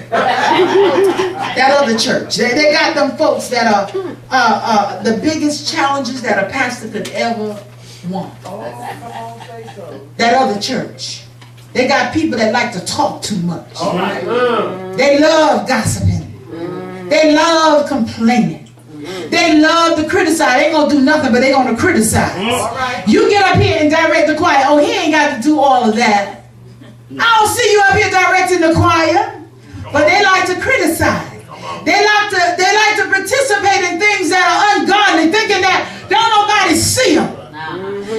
That other church. They got them folks that are the biggest challenges that a pastor could ever want. That other church. They got people that like to talk too much. They love gossiping. They love complaining. They love to criticize. They ain't gonna do nothing, but they gonna criticize. You get up here and direct the choir. Oh, he ain't got to do all of that. I don't see you up here directing the choir. But they like to criticize. They like to participate in things that are ungodly, thinking that don't nobody see them.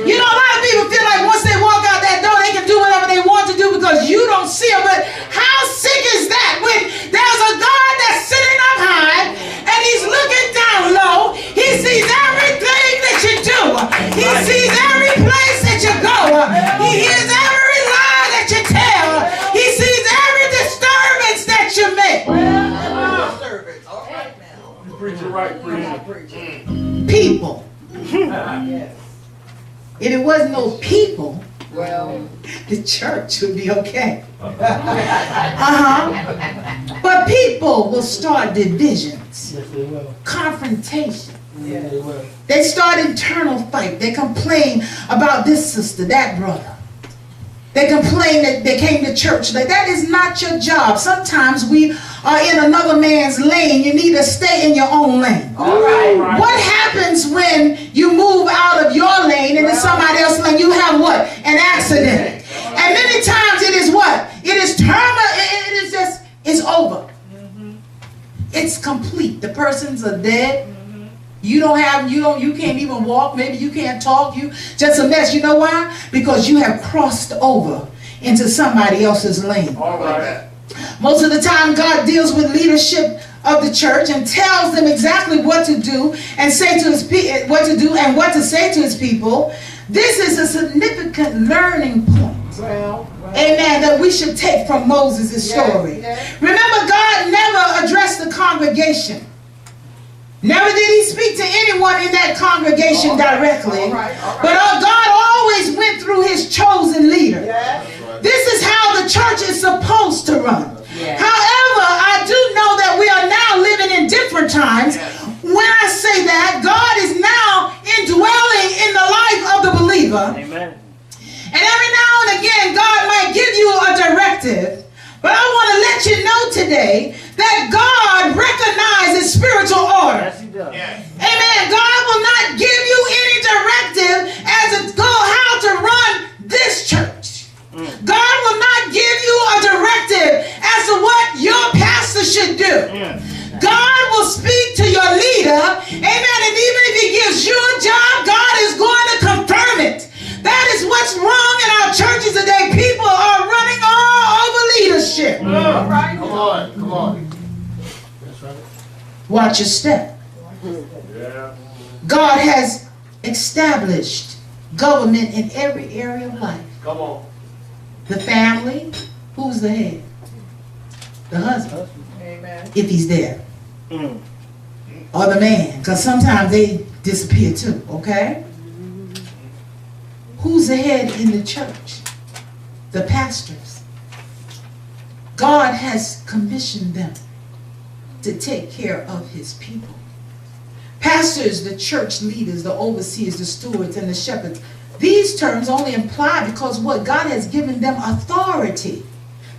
You know, a lot of people feel like once they walk out that door, they can do whatever they want to do because you don't see them. But how sick is that when there's a God that's sitting up high and he's looking down low. He sees everything that you do. He sees every place that you go. He hears every lie that you tell. He sees every disturbance that you make. All right now. You preach it right, preach. People. If it wasn't no people, well, the church would be okay. But people will start divisions, confrontation. Yes, they will. They start internal fight. They complain about this sister, that brother. They complain that they came to church. That is not your job. Sometimes we are in another man's lane. You need to stay in your own lane. All right. What happens when you move out of your lane and in somebody else's lane? You have what? An accident. And many times it is what? It is it is just, it's over. It's complete. The persons are dead. You can't even walk. Maybe you can't talk. You just a mess. You know why? Because you have crossed over into somebody else's lane. All right. Most of the time, God deals with leadership of the church and tells them exactly what to do and say to his people, what to do and what to say to his people. This is a significant learning point. Amen. That we should take from Moses' story. Remember, God never addressed the congregation. Never did he speak to anyone in that congregation directly. But God always went through his chosen leader. This is how the church is supposed to run. However, I do know that we are now living in different times. When I say that, God is now indwelling in the life of the believer. Amen. And every now and again, God might give you a directive. But I want to let you know today that God recognizes spiritual order. Yes, he does. Amen. God will not give you any directive as to how to run this church. God will not give you a directive as to what your pastor should do. God will speak to your leader. Amen. And even if he gives you a job, God is going to confirm it. That is what's wrong in our churches today. People are running all over leadership. All right. Come on. That's right. Watch your step. God has established government in every area of life. Come on. The family, who's the head? The husband. Amen. If he's there. Or the man. Because sometimes they disappear too. Okay? Who's the head in the church? The pastors. God has commissioned them to take care of his people. Pastors, the church leaders, the overseers, the stewards, and the shepherds. These terms only apply because what God has given them authority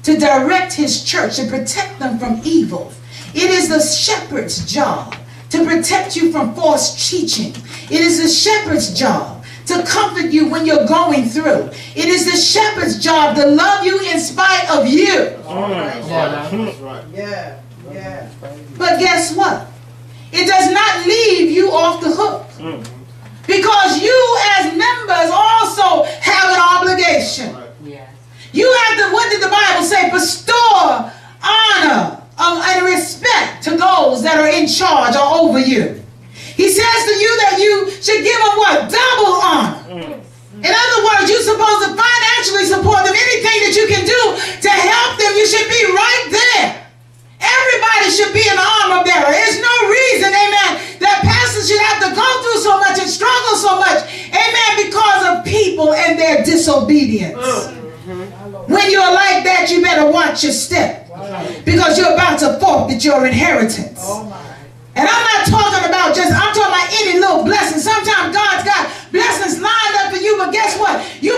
to direct his church and protect them from evil. It is the shepherd's job to protect you from false teaching. It is the shepherd's job to comfort you when you're going through. It is the shepherd's job to love you in spite of you. That's right. Yeah. But guess what? It does not leave you off the hook. Because you as members also have an obligation. You have to, what did the Bible say? Bestow honor and respect to those that are in charge or over you. He says to you that you should give them what? Double honor. In other words, you're supposed to financially support them. Anything that you can do to help them, you should be right there. Everybody should be an armor bearer. There's no reason, amen, that pastors should have to go through so much and struggle so much, amen, because of people and their disobedience. When you're like that, you better watch your step. Because you're about to forfeit your inheritance. And I'm not talking about I'm talking about any little blessing. Sometimes God's got blessings lined up for you, but guess what? You